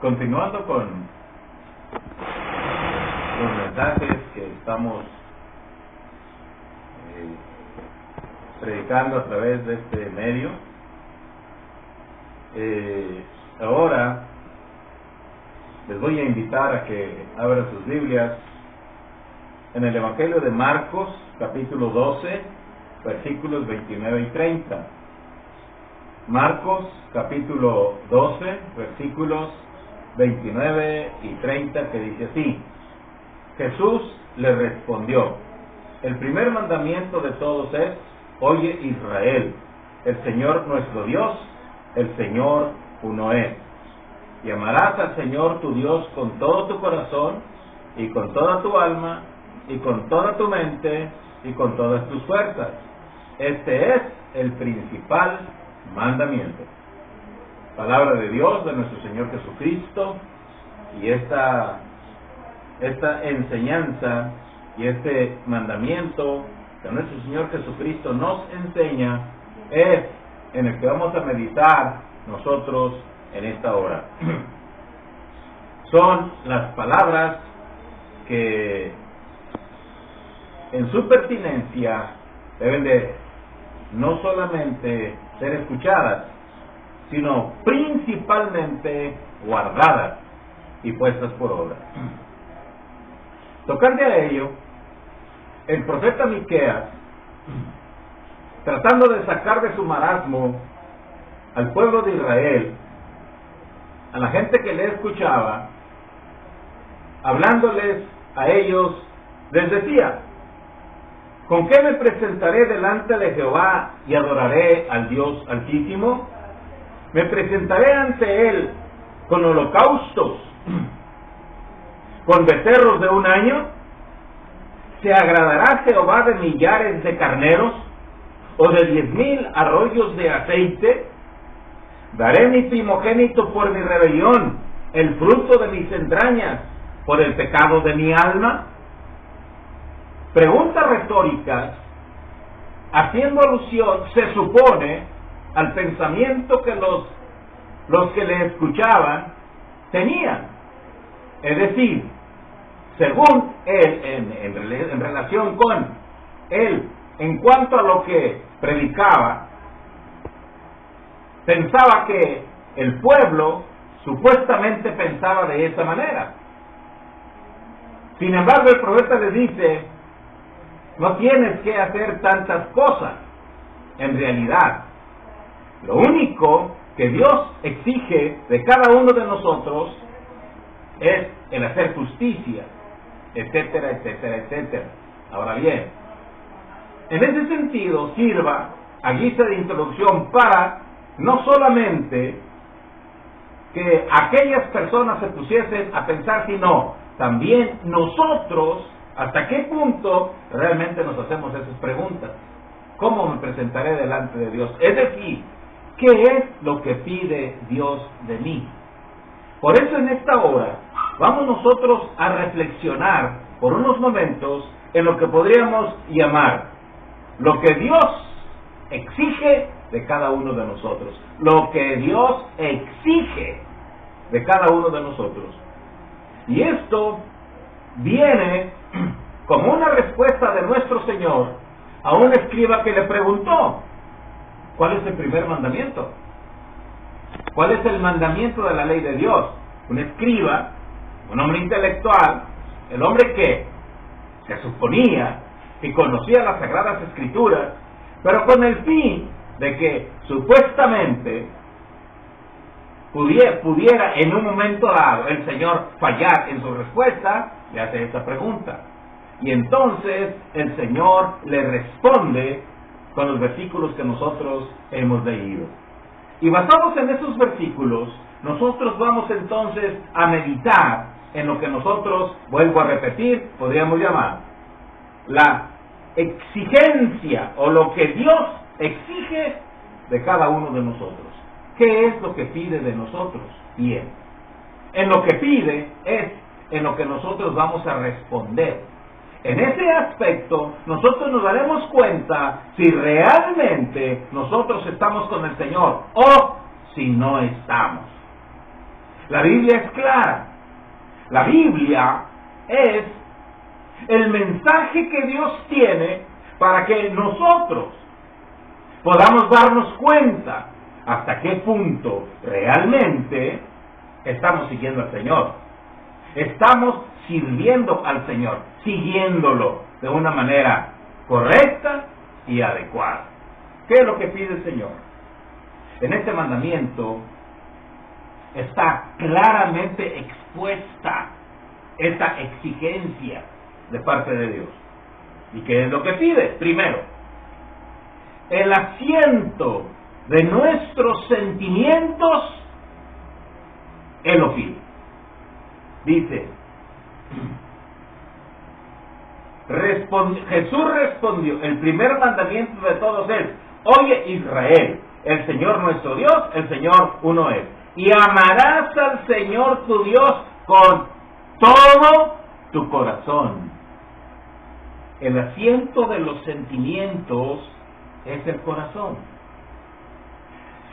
Continuando con los mensajes que estamos predicando a través de este medio, ahora les voy a invitar a que abran sus Biblias en el Evangelio de Marcos, capítulo 12, versículos 29 y 30. Marcos, capítulo 12, versículos 29 y 30, que dice así: Jesús le respondió: el primer mandamiento de todos es: oye Israel, el Señor nuestro Dios, el Señor uno es. Y amarás al Señor tu Dios con todo tu corazón, y con toda tu alma, y con toda tu mente, y con todas tus fuerzas. Este es el principal mandamiento. Palabra de Dios, de nuestro Señor Jesucristo. Y esta enseñanza y este mandamiento que nuestro Señor Jesucristo nos enseña es en el que vamos a meditar nosotros en esta hora. Son las palabras que en su pertinencia deben de no solamente ser escuchadas, sino principalmente guardadas y puestas por obra. Tocante a ello, el profeta Miqueas, tratando de sacar de su marasmo al pueblo de Israel, a la gente que le escuchaba, hablándoles a ellos, les decía: ¿con qué me presentaré delante de Jehová y adoraré al Dios Altísimo? ¿Me presentaré ante Él con holocaustos, con becerros de un año? ¿Se agradará Jehová de millares de carneros, o de 10,000 arroyos de aceite? ¿Daré mi primogénito por mi rebelión, el fruto de mis entrañas por el pecado de mi alma? Preguntas retóricas, haciendo alusión, se supone, al pensamiento que los que le escuchaban tenían. Es decir, según él, en relación con él, en cuanto a lo que predicaba, pensaba que el pueblo supuestamente pensaba de esa manera. Sin embargo, el profeta le dice: no tienes que hacer tantas cosas. En realidad, lo único que Dios exige de cada uno de nosotros es el hacer justicia, etcétera, etcétera, etcétera. Ahora bien, en ese sentido sirva a guisa de introducción para no solamente que aquellas personas se pusiesen a pensar, sino también nosotros, hasta qué punto realmente nos hacemos esas preguntas. ¿Cómo me presentaré delante de Dios? Es decir, ¿qué es lo que pide Dios de mí? Por eso en esta hora vamos nosotros a reflexionar por unos momentos en lo que podríamos llamar lo que Dios exige de cada uno de nosotros. Lo que Dios exige de cada uno de nosotros. Y esto viene como una respuesta de nuestro Señor a un escriba que le preguntó: ¿cuál es el primer mandamiento? ¿Cuál es el mandamiento de la ley de Dios? Un escriba, un hombre intelectual, el hombre que se suponía que conocía las Sagradas Escrituras, pero con el fin de que supuestamente pudiera en un momento dado el Señor fallar en su respuesta, le hace esta pregunta. Y entonces el Señor le responde con los versículos que nosotros hemos leído. Y basados en esos versículos, nosotros vamos entonces a meditar en lo que nosotros, vuelvo a repetir, podríamos llamar la exigencia, o lo que Dios exige de cada uno de nosotros. ¿Qué es lo que pide de nosotros? Bien, en lo que pide es en lo que nosotros vamos a responder. En ese aspecto, nosotros nos daremos cuenta si realmente nosotros estamos con el Señor o si no estamos. La Biblia es clara. La Biblia es el mensaje que Dios tiene para que nosotros podamos darnos cuenta hasta qué punto realmente estamos siguiendo al Señor. Estamos sirviendo al Señor, siguiéndolo de una manera correcta y adecuada. ¿Qué es lo que pide el Señor? En este mandamiento está claramente expuesta esta exigencia de parte de Dios. ¿Y qué es lo que pide? Primero, el asiento de nuestros sentimientos, Él lo pide. Dice, Jesús respondió, el primer mandamiento de todos es, oye Israel, el Señor nuestro Dios, el Señor uno es. Y amarás al Señor tu Dios con todo tu corazón. El asiento de los sentimientos es el corazón.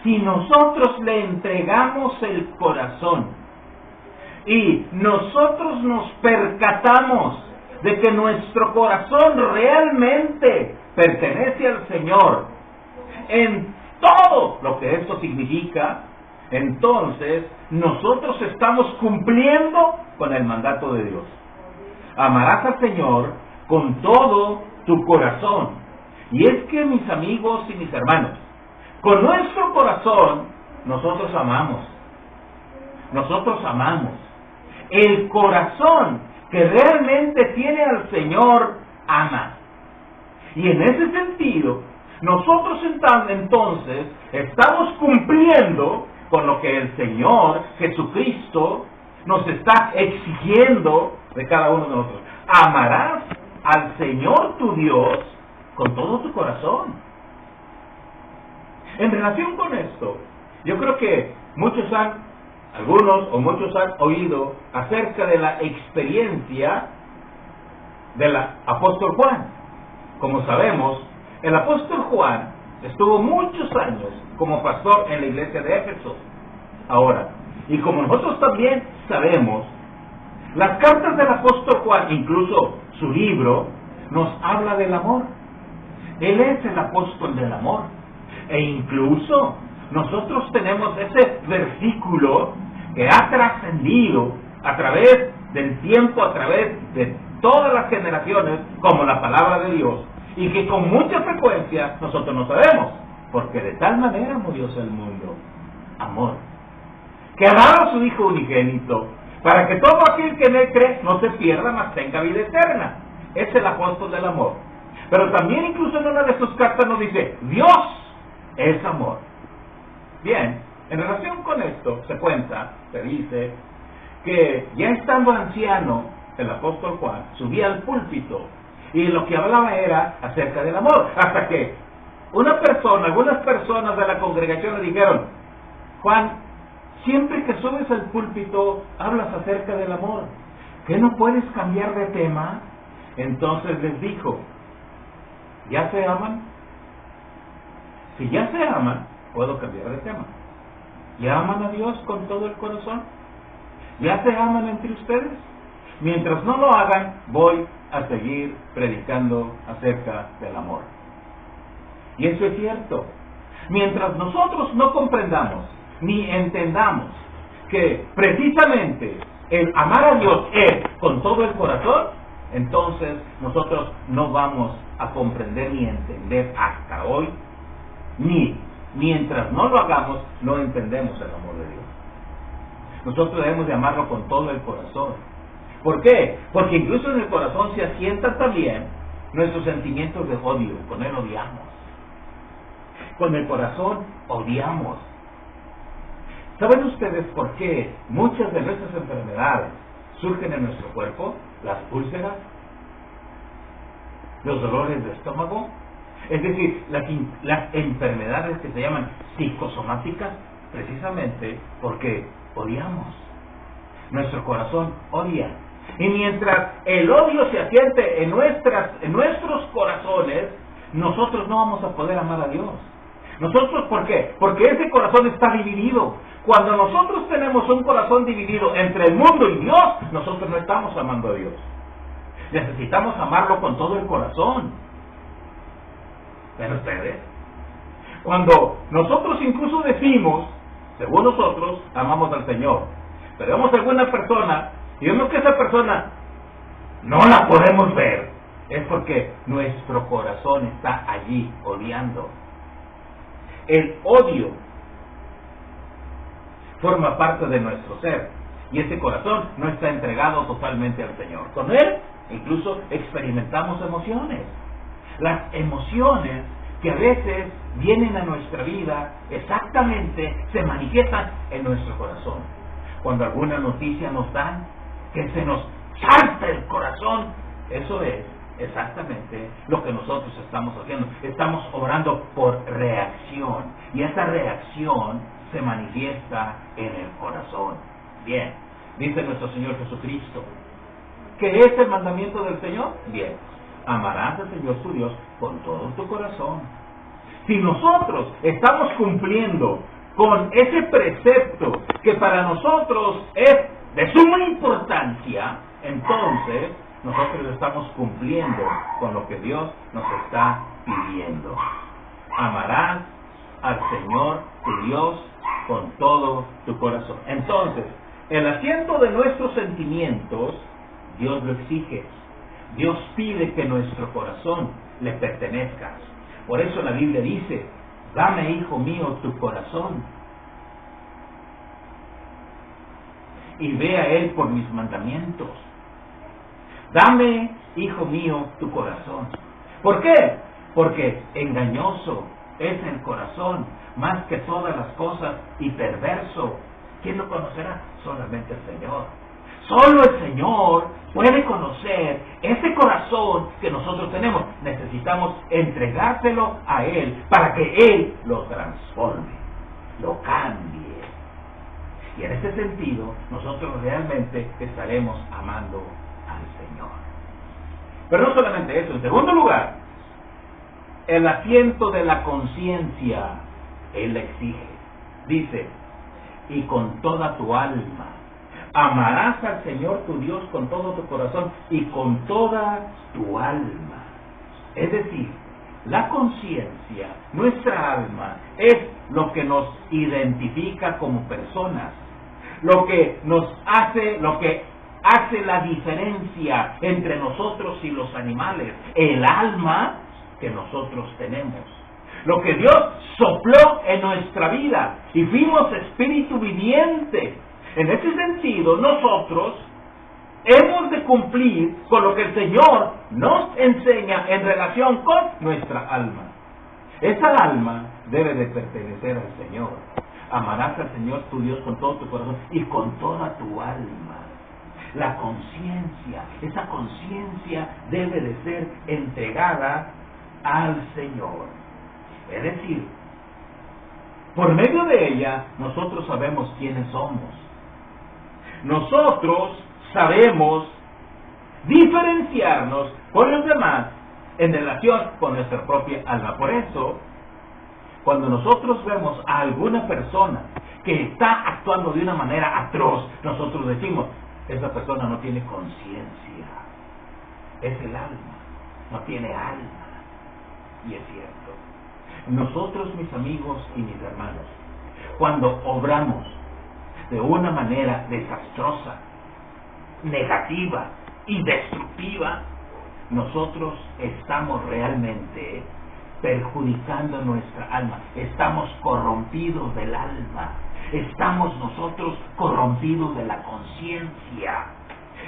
Si nosotros le entregamos el corazón y nosotros nos percatamos de que nuestro corazón realmente pertenece al Señor, en todo lo que esto significa, entonces nosotros estamos cumpliendo con el mandato de Dios. Amarás al Señor con todo tu corazón. Y es que, mis amigos y mis hermanos, con nuestro corazón nosotros amamos. Nosotros amamos. El corazón que realmente tiene al Señor ama. Y en ese sentido, nosotros entonces estamos cumpliendo con lo que el Señor Jesucristo nos está exigiendo de cada uno de nosotros. Amarás al Señor tu Dios con todo tu corazón. En relación con esto, yo creo que algunos o muchos han oído acerca de la experiencia del apóstol Juan. Como sabemos, el apóstol Juan estuvo muchos años como pastor en la iglesia de Éfeso. Ahora, y como nosotros también sabemos, las cartas del apóstol Juan, incluso su libro, nos habla del amor. Él es el apóstol del amor. E incluso nosotros tenemos ese versículo que ha trascendido a través del tiempo, a través de todas las generaciones, como la palabra de Dios, y que con mucha frecuencia nosotros no sabemos, porque de tal manera amó Dios al mundo, amor, que ha dado a su Hijo unigénito, para que todo aquel que en él cree no se pierda, mas tenga vida eterna. Es el apóstol del amor. Pero también incluso en una de sus cartas nos dice, Dios es amor. Bien, en relación con esto se dice que ya estando anciano, el apóstol Juan subía al púlpito y lo que hablaba era acerca del amor, hasta que algunas personas de la congregación le dijeron, Juan, siempre que subes al púlpito hablas acerca del amor, ¿qué no puedes cambiar de tema? Entonces les dijo, ¿ya se aman? Si ya se aman, puedo cambiar de tema. ¿Ya aman a Dios con todo el corazón? ¿Ya se aman entre ustedes? Mientras no lo hagan, voy a seguir predicando acerca del amor. Y eso es cierto. Mientras nosotros no comprendamos ni entendamos que precisamente el amar a Dios es con todo el corazón, entonces nosotros no vamos a comprender ni entender hasta hoy, ni mientras no lo hagamos, no entendemos el amor de Dios. Nosotros debemos de amarlo con todo el corazón. ¿Por qué? Porque incluso en el corazón se asientan también nuestros sentimientos de odio. Con él odiamos. Con el corazón odiamos. ¿Saben ustedes por qué muchas de nuestras enfermedades surgen en nuestro cuerpo? Las úlceras, los dolores de estómago, es decir, las enfermedades que se llaman psicosomáticas, precisamente porque odiamos. Nuestro corazón odia. Y mientras el odio se asiente en nuestros corazones, nosotros no vamos a poder amar a Dios. Nosotros, ¿por qué? Porque ese corazón está dividido. Cuando nosotros tenemos un corazón dividido entre el mundo y Dios, nosotros no estamos amando a Dios. Necesitamos amarlo con todo el corazón. ¿Ven ustedes? Cuando nosotros incluso decimos, según nosotros, amamos al Señor, pero vemos a alguna persona y vemos que esa persona no la podemos ver, es porque nuestro corazón está allí odiando. El odio forma parte de nuestro ser y ese corazón no está entregado totalmente al Señor. Con Él incluso experimentamos emociones. Las emociones que a veces vienen a nuestra vida exactamente se manifiestan en nuestro corazón. Cuando alguna noticia nos dan, que se nos salta el corazón, eso es exactamente lo que nosotros estamos haciendo. Estamos obrando por reacción y esa reacción se manifiesta en el corazón. Bien, dice nuestro Señor Jesucristo, ¿qué es el mandamiento del Señor? Bien, amarás al Señor tu Dios con todo tu corazón. Si nosotros estamos cumpliendo con ese precepto que para nosotros es de suma importancia, entonces nosotros estamos cumpliendo con lo que Dios nos está pidiendo. Amarás al Señor tu Dios con todo tu corazón. Entonces, el asiento de nuestros sentimientos, Dios lo exige. Dios pide que nuestro corazón le pertenezca. Por eso la Biblia dice, dame, hijo mío, tu corazón y ve a Él por mis mandamientos. Dame, hijo mío, tu corazón. ¿Por qué? Porque engañoso es el corazón más que todas las cosas y perverso. ¿Quién lo conocerá? Solamente el Señor. Solo el Señor puede conocer ese corazón que nosotros tenemos. Necesitamos entregárselo a Él para que Él lo transforme, lo cambie. Y en ese sentido, nosotros realmente estaremos amando al Señor. Pero no solamente eso. En segundo lugar, el asiento de la conciencia, Él exige. Dice, y con toda tu alma. Amarás al Señor tu Dios con todo tu corazón y con toda tu alma. Es decir, la conciencia, nuestra alma, es lo que nos identifica como personas, lo que hace la diferencia entre nosotros y los animales, el alma que nosotros tenemos. Lo que Dios sopló en nuestra vida y fuimos espíritu viviente. En ese sentido, nosotros hemos de cumplir con lo que el Señor nos enseña en relación con nuestra alma. Esa alma debe de pertenecer al Señor. Amarás al Señor tu Dios con todo tu corazón y con toda tu alma. La conciencia, esa conciencia debe de ser entregada al Señor. Es decir, por medio de ella, nosotros sabemos quiénes somos. Nosotros sabemos diferenciarnos con los demás en relación con nuestra propia alma. Por eso, cuando nosotros vemos a alguna persona que está actuando de una manera atroz, nosotros decimos, esa persona no tiene conciencia. Es el alma, no tiene alma. Y es cierto. Nosotros, mis amigos y mis hermanos, cuando obramos de una manera desastrosa, negativa y destructiva, nosotros estamos realmente perjudicando nuestra alma. Estamos corrompidos del alma. Estamos nosotros corrompidos de la conciencia.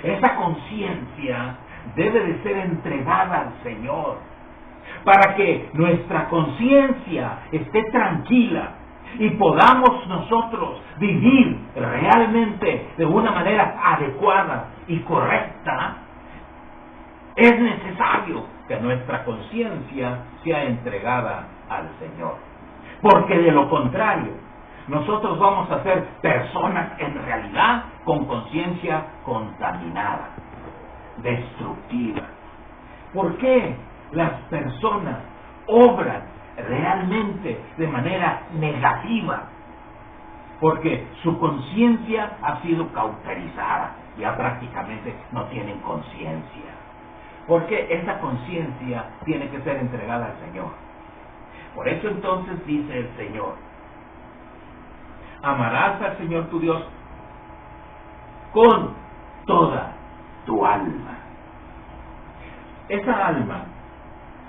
Esa conciencia debe de ser entregada al Señor para que nuestra conciencia esté tranquila y podamos nosotros vivir realmente de una manera adecuada y correcta. Es necesario que nuestra conciencia sea entregada al Señor, porque de lo contrario nosotros vamos a ser personas en realidad con conciencia contaminada, destructiva. ¿Por qué las personas obran realmente de manera negativa? porque su conciencia ha sido cauterizada, ya prácticamente no tienen conciencia, porque esa conciencia tiene que ser entregada al Señor. Por eso entonces dice el Señor: amarás al Señor tu Dios con toda tu alma. Esa alma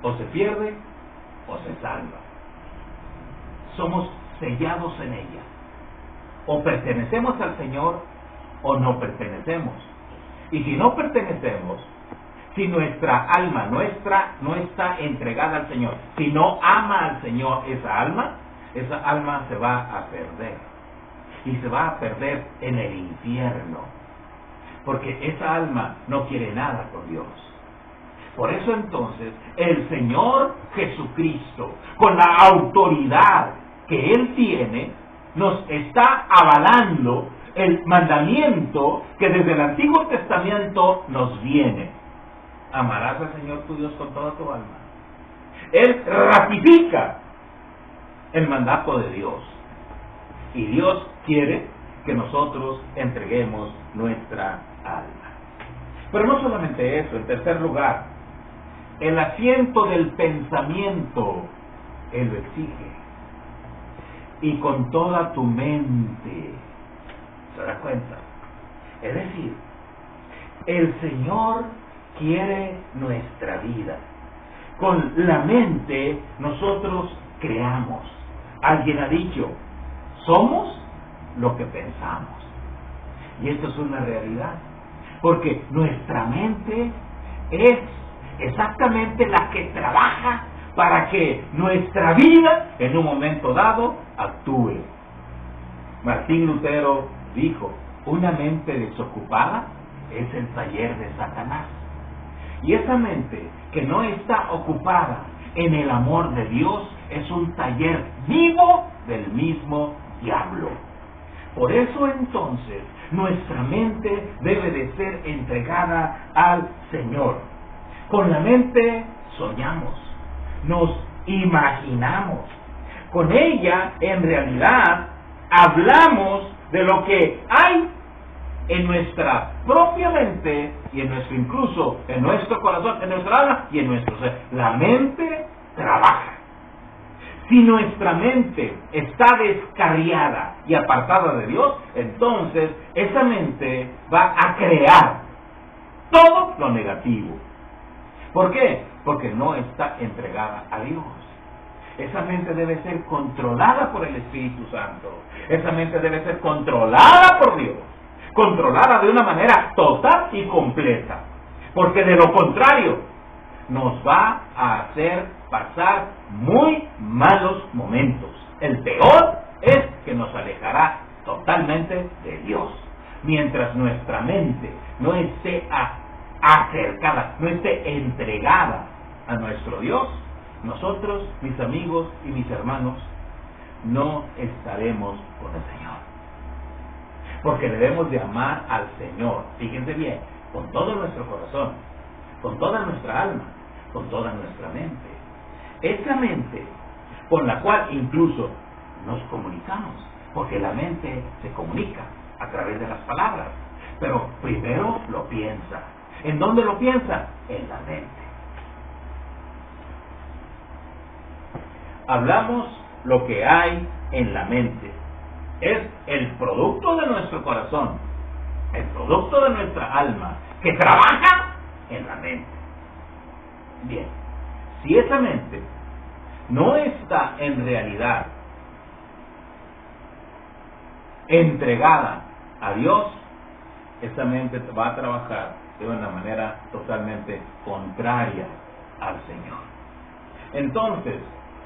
o se pierde o se salva. Somos sellados en ella. O pertenecemos al Señor o no pertenecemos. Y si no pertenecemos, si nuestra alma no está entregada al Señor, si no ama al Señor esa alma se va a perder. Y se va a perder en el infierno. Porque esa alma no quiere nada con Dios. Por eso entonces el Señor Jesucristo, con la autoridad que Él tiene, nos está avalando el mandamiento que desde el Antiguo Testamento nos viene. Amarás al Señor tu Dios con toda tu alma. Él ratifica el mandato de Dios. Y Dios quiere que nosotros entreguemos nuestra alma. Pero no solamente eso, en tercer lugar, el asiento del pensamiento, Él lo exige. Y con toda tu mente, ¿se da cuenta? Es decir, el Señor quiere nuestra vida. Con la mente nosotros creamos. Alguien ha dicho: somos lo que pensamos. Y esto es una realidad, porque nuestra mente es exactamente la que trabaja para que nuestra vida en un momento dado actúe. Martín Lutero dijo: una mente desocupada es el taller de Satanás. Y esa mente que no está ocupada en el amor de Dios es un taller vivo del mismo diablo. Por eso entonces nuestra mente debe de ser entregada al Señor. Con la mente soñamos, nos imaginamos. Con ella en realidad hablamos de lo que hay en nuestra propia mente y en nuestro, incluso en nuestro corazón, en nuestra alma y en nuestro ser. La mente trabaja. Si nuestra mente está descarriada y apartada de Dios, entonces esa mente va a crear todo lo negativo. ¿Por qué? Porque no está entregada a Dios. Esa mente debe ser controlada por el Espíritu Santo. Esa mente debe ser controlada por Dios. Controlada de una manera total y completa. Porque de lo contrario, nos va a hacer pasar muy malos momentos. El peor es que nos alejará totalmente de Dios. Mientras nuestra mente no esté acercada, no esté entregada a nuestro Dios, nosotros, mis amigos y mis hermanos, no estaremos con el Señor. Porque debemos de amar al Señor, fíjense bien, con todo nuestro corazón, con toda nuestra alma, con toda nuestra mente. Esa mente con la cual incluso nos comunicamos, porque la mente se comunica a través de las palabras, pero primero lo piensa. ¿En dónde lo piensa? En la mente. Hablamos lo que hay en la mente. Es el producto de nuestro corazón, el producto de nuestra alma, que trabaja en la mente. Bien, si esa mente no está en realidad entregada a Dios, esa mente va a trabajar de una manera totalmente contraria al Señor. Entonces,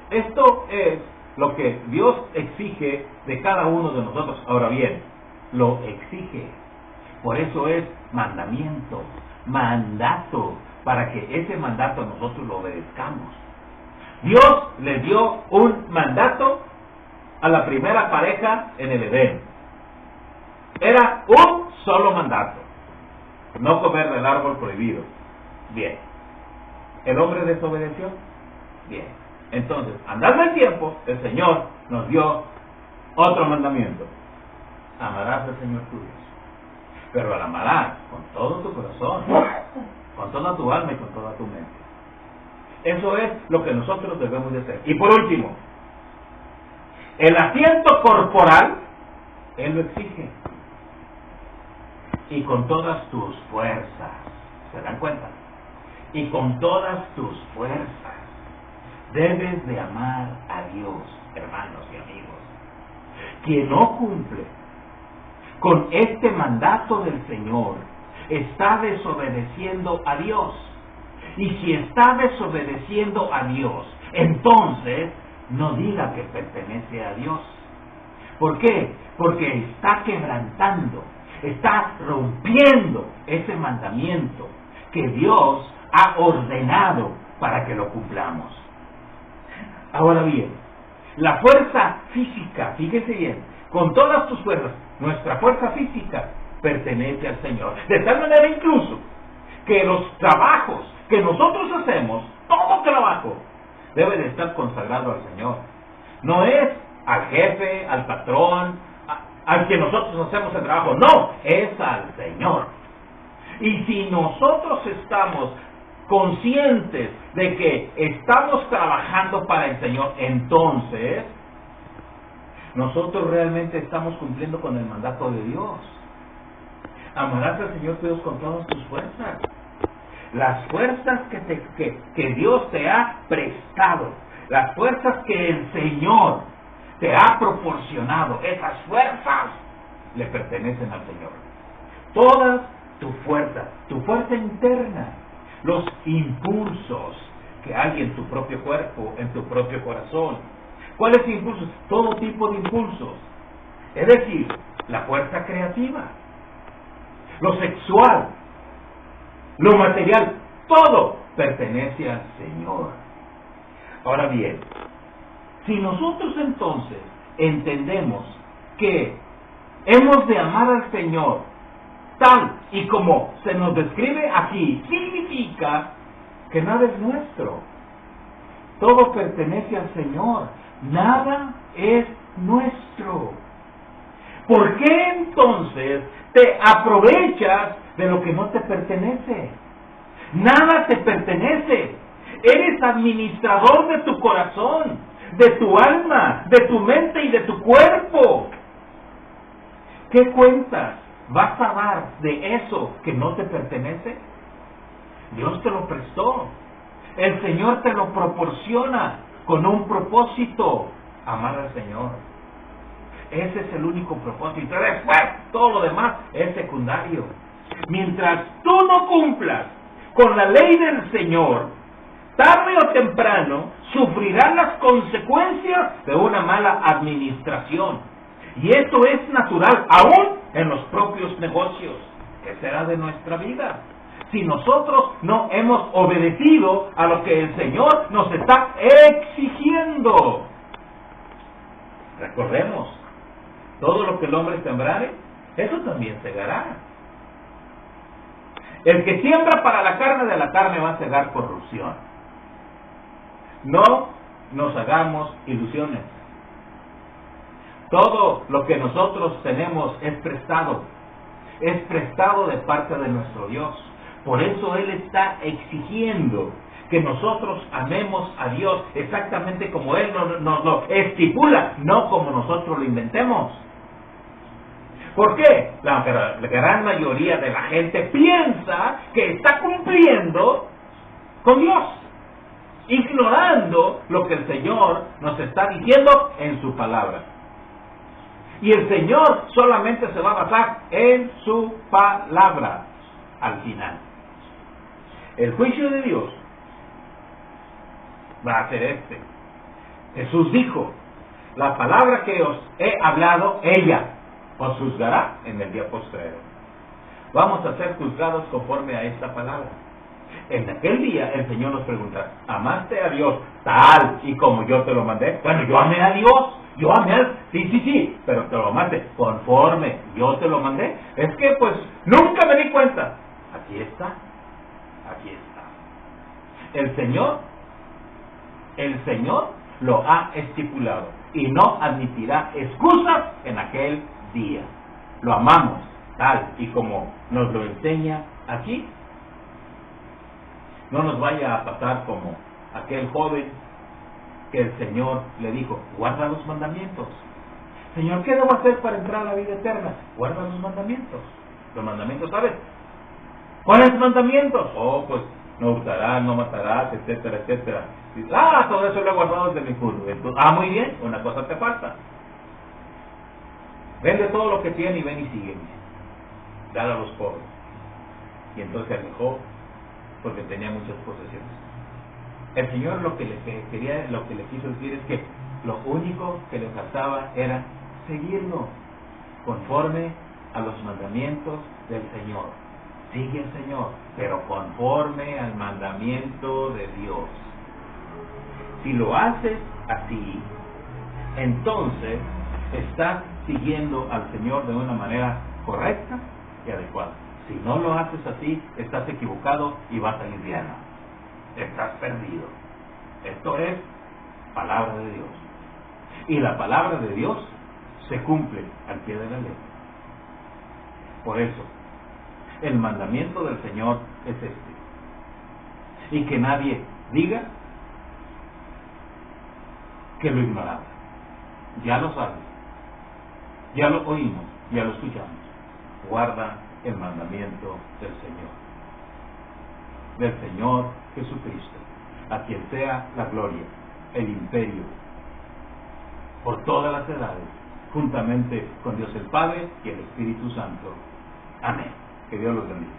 esto es lo que Dios exige de cada uno de nosotros. Ahora bien, lo exige. Por eso es mandamiento, mandato, para que ese mandato nosotros lo obedezcamos. Dios le dio un mandato a la primera pareja en el Edén. Era un solo mandato: no comer del árbol prohibido. Bien. ¿El hombre desobedeció? Bien. Entonces, andando el tiempo, el Señor nos dio otro mandamiento: amarás al Señor tu Dios. Pero al amarás con todo tu corazón, con toda tu alma y con toda tu mente. Eso es lo que nosotros debemos de hacer. Y por último, el asiento corporal, Él lo exige. Y con todas tus fuerzas. ¿Se dan cuenta? Y con todas tus fuerzas. Debes de amar a Dios, hermanos y amigos. Quien no cumple con este mandato del Señor está desobedeciendo a Dios. Y si está desobedeciendo a Dios, entonces no diga que pertenece a Dios. ¿Por qué? Porque está quebrantando, está rompiendo ese mandamiento que Dios ha ordenado para que lo cumplamos. Ahora bien, la fuerza física, fíjese bien, con todas tus fuerzas, nuestra fuerza física pertenece al Señor. De tal manera incluso que los trabajos que nosotros hacemos, todo trabajo, debe de estar consagrado al Señor. No es al jefe, al patrón, al que nosotros hacemos el trabajo. No, es al Señor. Y si nosotros estamos conscientes de que estamos trabajando para el Señor, entonces nosotros realmente estamos cumpliendo con el mandato de Dios. Amarás al Señor tu Dios con todas tus fuerzas. Las fuerzas que Dios te ha prestado, las fuerzas que el Señor te ha proporcionado, esas fuerzas le pertenecen al Señor. Toda tu fuerza interna, los impulsos que hay en tu propio cuerpo, en tu propio corazón. ¿Cuáles impulsos? Todo tipo de impulsos. Es decir, la fuerza creativa, lo sexual, lo material, todo pertenece al Señor. Ahora bien, si nosotros entonces entendemos que hemos de amar al Señor tal y como se nos describe aquí, significa que nada es nuestro. Todo pertenece al Señor. Nada es nuestro. ¿Por qué entonces te aprovechas de lo que no te pertenece? Nada te pertenece. Eres administrador de tu corazón, de tu alma, de tu mente y de tu cuerpo. ¿Qué cuentas vas a dar de eso que no te pertenece? Dios te lo prestó. El Señor te lo proporciona con un propósito: amar al Señor. Ese es el único propósito. Después, todo lo demás es secundario. Mientras tú no cumplas con la ley del Señor, tarde o temprano sufrirás las consecuencias de una mala administración. Y esto es natural, aún en los propios negocios. ¿Qué será de nuestra vida si nosotros no hemos obedecido a lo que el Señor nos está exigiendo? Recordemos, todo lo que el hombre sembrare, eso también segará. El que siembra para la carne, de la carne va a segar corrupción. No nos hagamos ilusiones. Todo lo que nosotros tenemos es prestado de parte de nuestro Dios. Por eso Él está exigiendo que nosotros amemos a Dios exactamente como Él nos lo estipula, no como nosotros lo inventemos. ¿Por qué? La gran mayoría de la gente piensa que está cumpliendo con Dios, ignorando lo que el Señor nos está diciendo en su palabra. Y el Señor solamente se va a basar en su palabra al final. El juicio de Dios va a ser este. Jesús dijo: la palabra que os he hablado, ella os juzgará en el día postrero. Vamos a ser juzgados conforme a esta palabra. En aquel día el Señor nos preguntará: ¿amaste a Dios tal y como yo te lo mandé? Bueno, yo amé a Dios. Yo amé a Él, sí, pero te lo amaste conforme yo te lo mandé. Es que pues nunca me di cuenta. Aquí está. El Señor lo ha estipulado y no admitirá excusas en aquel día. lo amamos tal y como nos lo enseña aquí, no nos vaya a pasar como aquel joven que el Señor le dijo, guarda los mandamientos. Señor, ¿qué debo hacer para entrar a la vida eterna? Guarda los mandamientos. Los mandamientos, ¿sabes? ¿Cuáles mandamientos? Oh, pues no hurtarás, no matarás, etcétera, etcétera. Todo eso lo he guardado desde mi juventud. Muy bien, una cosa te falta. Vende todo lo que tiene y ven y sígueme. Dale a los pobres. Y entonces se alejó porque tenía muchas posesiones. El Señor lo que le quiso decir es que lo único que le faltaba era seguirlo conforme a los mandamientos del Señor. Sigue al Señor, pero conforme al mandamiento de Dios. Si lo haces así, entonces estás siguiendo al Señor de una manera correcta y adecuada. Si no lo haces así, estás equivocado y vas al infierno. Estás perdido. Esto es palabra de Dios. Y la palabra de Dios se cumple al pie de la ley. Por eso, el mandamiento del Señor es este. Y que nadie diga que lo ignoramos. Ya lo sabes. Ya lo oímos, ya lo escuchamos. Guarda el mandamiento del Señor Jesucristo, a quien sea la gloria, el imperio, por todas las edades, juntamente con Dios el Padre y el Espíritu Santo. Amén. Que Dios los bendiga.